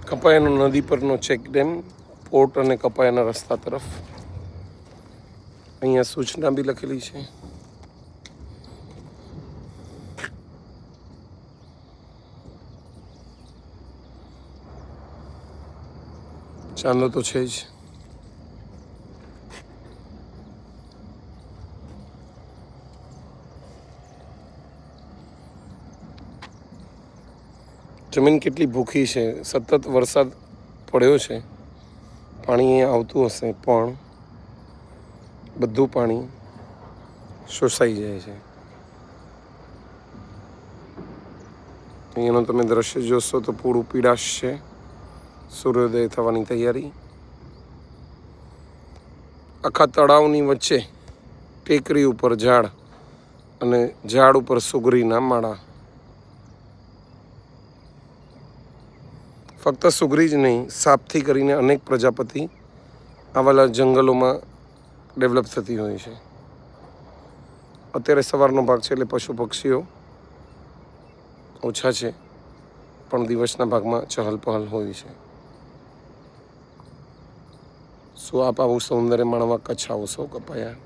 કપાયાનો નદી પરનો check dam, port અને કપાયાના રસ્તા તરફ. અહીંયા સૂચના બી લખેલી છે. ચાંદલો તો છે જ. જમીન કેટલી ભૂખી છે. સતત વરસાદ પડ્યો છે, પાણી અહીંયા આવતું હશે, પણ બધું પાણી શોષાઈ જાય છે. અહીંયાનો તમે દ્રશ્ય જોશો તો પૂરું પીળાશ છે. સૂર્યોદય થવાની તૈયારી. આખા તળાવની વચ્ચે ટેકરી ઉપર ઝાડ અને ઝાડ ઉપર સુગરીના માળા. ફક્ત સુગરી જ નહીં, સાપથી કરીને અનેક પ્રજાપતિ આવાલા જંગલોમાં ડેવલપ થતી હોય છે. અત્યારે સવારનો ભાગ છે એટલે પશુ પક્ષીઓ ઓછા છે, પણ દિવસના ભાગમાં ચહલ પહલ હોય છે. શું આપ આવું સૌંદર્ય માણવા કચ્છ આવશો કપાયા?